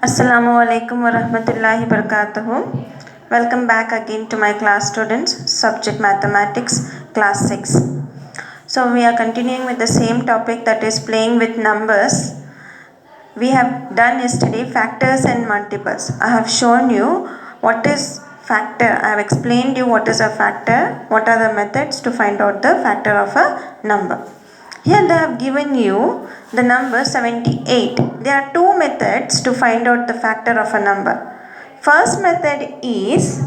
Assalamu alaikum wa rahmatullahi barakatuhu. Welcome back again to my class students, subject mathematics, class 6. So we are continuing with the same topic, that is playing with numbers. We have done yesterday factors and multiples. I have shown you what is factor. I have explained you what is a factor, what are the methods to find out the factor of a number. Here they have given you the number 78. There are two methods to find out the factor of a number. First method is,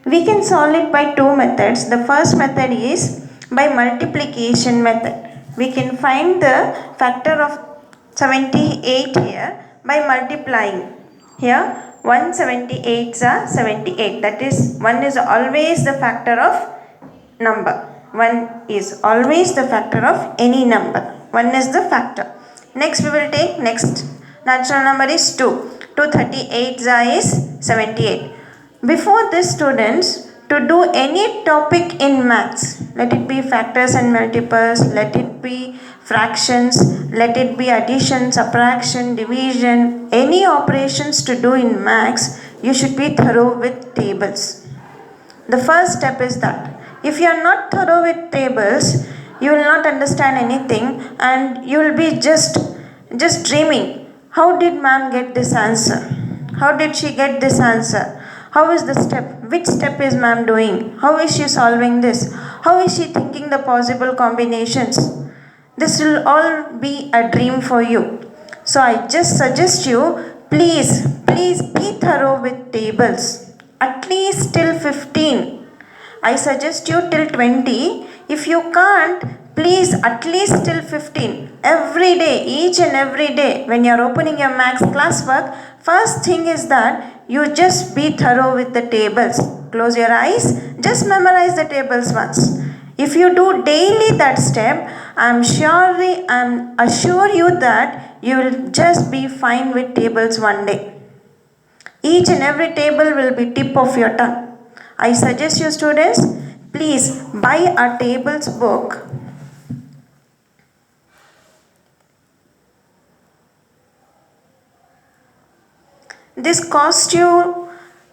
we can solve it by two methods. The first method is by multiplication method. We can find the factor of 78 here by multiplying. Here 178s are 78. That is, 1 is always the factor of number. 1 is always the factor of any number. 1 is the factor. Next we will take next natural number is 2. 2 38 is 78. Before this students, to do any topic in maths, let it be factors and multiples, let it be fractions, let it be addition, subtraction, division, any operations to do in maths, you should be thorough with tables. The first step is that. If you are not thorough with tables, you will not understand anything and you will be just dreaming. How did ma'am get this answer? How did she get this answer? How is the step? Which step is ma'am doing? How is she solving this? How is she thinking the possible combinations? This will all be a dream for you. So I just suggest you, please be thorough with tables. At least till 15. I suggest you till 20. If you can't, please at least till 15. Every day, each and every day, when you are opening your maths classwork, first thing is that you just be thorough with the tables. Close your eyes, just memorize the tables once. If you do daily that step, I assure you that you will just be fine with tables one day. Each and every table will be tip of your tongue. I suggest you students, please buy a tables book. This costs you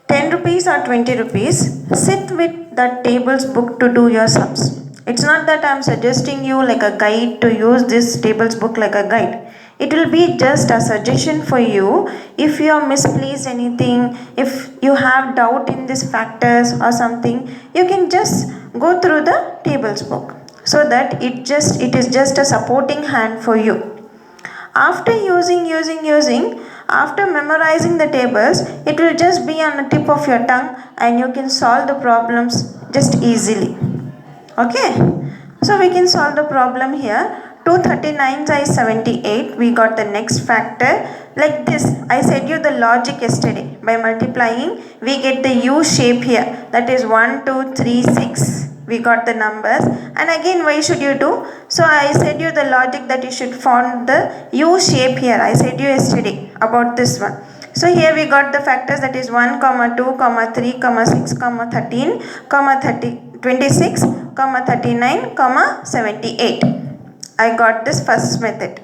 10 rupees or 20 rupees. Sit with that tables book to do your sums. It's not that I am suggesting you like a guide to use this tables book like a guide. It will be just a suggestion for you. If you are misplaced anything, if you have doubt in these factors or something, you can just go through the tables book, so that it is just a supporting hand for you. After using, after memorizing the tables, it will just be on the tip of your tongue and you can solve the problems just easily. Okay, so we can solve the problem here. 239 is 78. We got the next factor. Like this, I said you the logic yesterday. By multiplying, we get the U shape here. That is 1, 2, 3, 6. We got the numbers. And again, why should you do? So I said you the logic that you should form the U shape here. I said you yesterday about this one. So here we got the factors, that is 1, 2, 3, 6, 13, 26, 39, 78. I got this first method.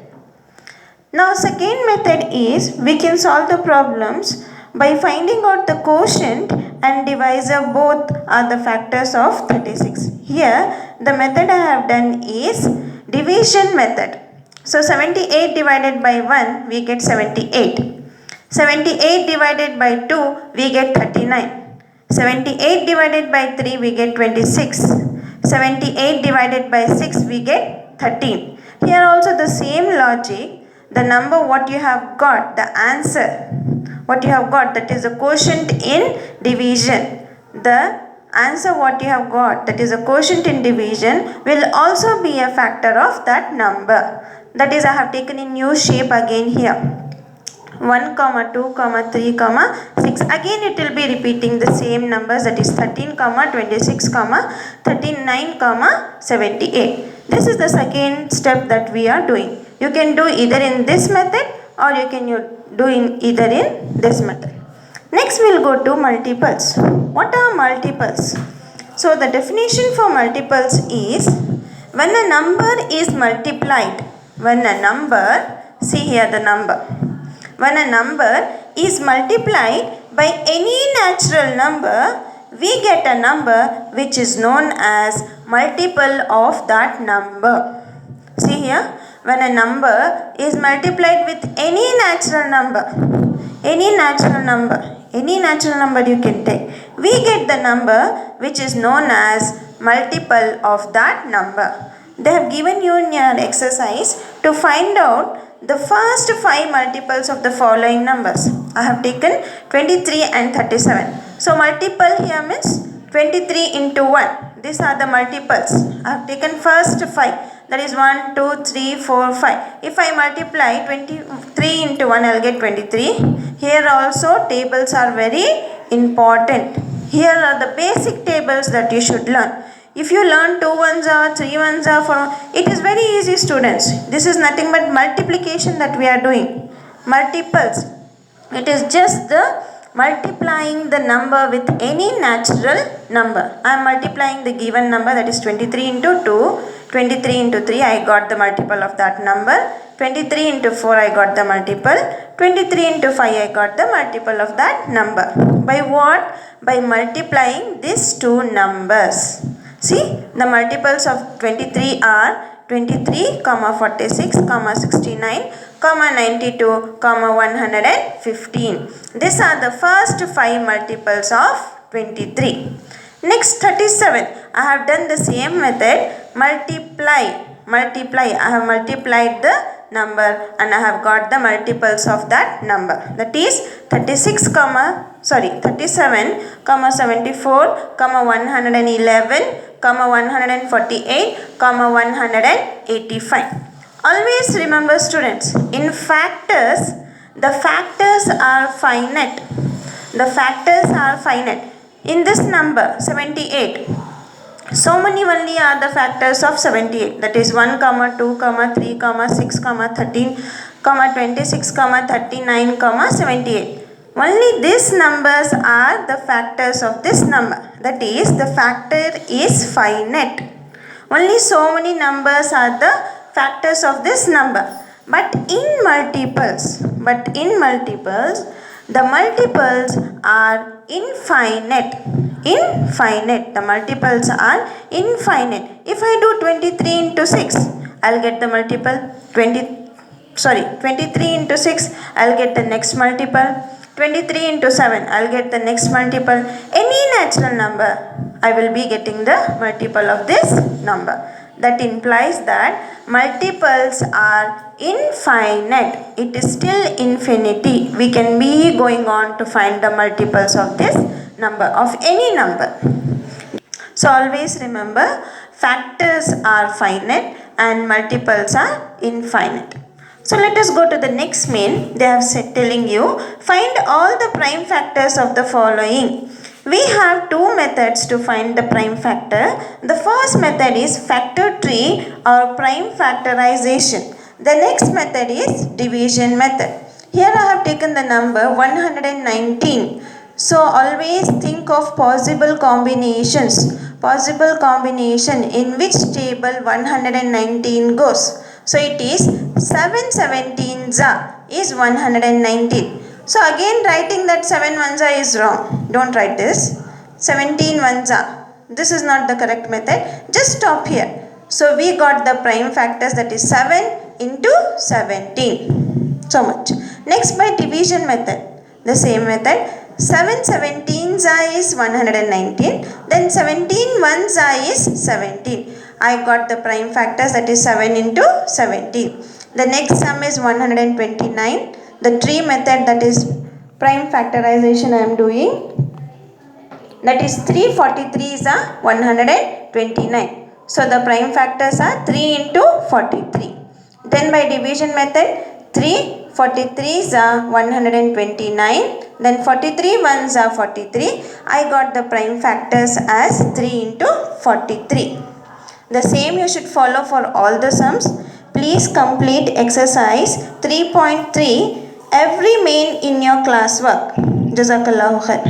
Now second method is, we can solve the problems by finding out the quotient and divisor, both are the factors of 36. Here the method I have done is division method. So 78 divided by 1, we get 78. 78 divided by 2, we get 39. 78 divided by 3, we get 26. 78 divided by 6, we get 13. Here also the same logic. The number what you have got, the answer, what you have got, that is a quotient in division. The answer what you have got, that is a quotient in division, will also be a factor of that number. That is, I have taken in new shape again here. 1, 2, 3, 6. Again it will be repeating the same numbers, that is 13, 26, 39, 78. This is the second step that we are doing. You can do either in this method or you can do either in this method. Next we will go to multiples. What are multiples? So the definition for multiples is, when a number is multiplied, see here the number. when a number is multiplied by any natural number, we get a number which is known as multiple of that number. See here, when a number is multiplied with any natural number you can take, we get the number which is known as multiple of that number. They have given you in your exercise to find out the first 5 multiples of the following numbers. I have taken 23 and 37. So multiple here means 23 into 1. These are the multiples. I have taken first 5. That is 1, 2, 3, 4, 5. If I multiply 23 into 1, I will get 23. Here also tables are very important. Here are the basic tables that you should learn. If you learn 2 ones are, 3 ones are, 4, it is very easy, students. This is nothing but multiplication that we are doing. Multiples. It is just the multiplying the number with any natural number. I am multiplying the given number, that is 23 into 2. 23 into 3, I got the multiple of that number. 23 into 4, I got the multiple. 23 into 5, I got the multiple of that number. By what? By multiplying these two numbers. See, the multiples of 23 are 23, 46, 69, 92, 115. These are the first 5 multiples of 23. Next 37. I have done the same method. Multiply. I have multiplied the number and I have got the multiples of that number. That is 37, 74, 111, 148, 185. Always remember, students, in factors, the factors are finite. The factors are finite. In this number 78, so many only are the factors of 78. That is 1, 2, 3, 6, 13, 26, 39, 78. Only these numbers are the factors of this number. That is, the factor is finite. Only so many numbers are the factors of this number. But in multiples, the multiples are infinite. The multiples are infinite. If I do 23 into 6, I'll get the multiple 23 into 6, I'll get the next multiple. 23 into 7, I'll get the next multiple. Any natural number, I will be getting the multiple of this number. That implies that multiples are infinite. It is still infinity. We can be going on to find the multiples of this number, of any number. So always remember, factors are finite and multiples are infinite. So let us go to the next main. They have said, telling you, find all the prime factors of the following. We have 2 methods to find the prime factor. The first method is factor tree or prime factorization. The next method is division method. Here I have taken the number 119. So always think of possible combinations. Possible combination in which table 119 goes. So it is 7 17s is 119. So again writing that 7 ones is wrong. Don't write this. 17 ones. This is not the correct method. Just stop here. So we got the prime factors, that is 7 into 17. So much. Next, by division method. The same method. 7 17s is 119. Then 17 ones is 17. I got the prime factors, that is 7 into 17. The next sum is 129. The tree method, that is prime factorization I am doing. That is 343 is 129. So the prime factors are 3 into 43. Then by division method, 343 is 129. Then 43 ones are 43. I got the prime factors as 3 into 43. The same you should follow for all the sums. Please complete exercise 3.3 every main in your classwork. Jazakallahu khair.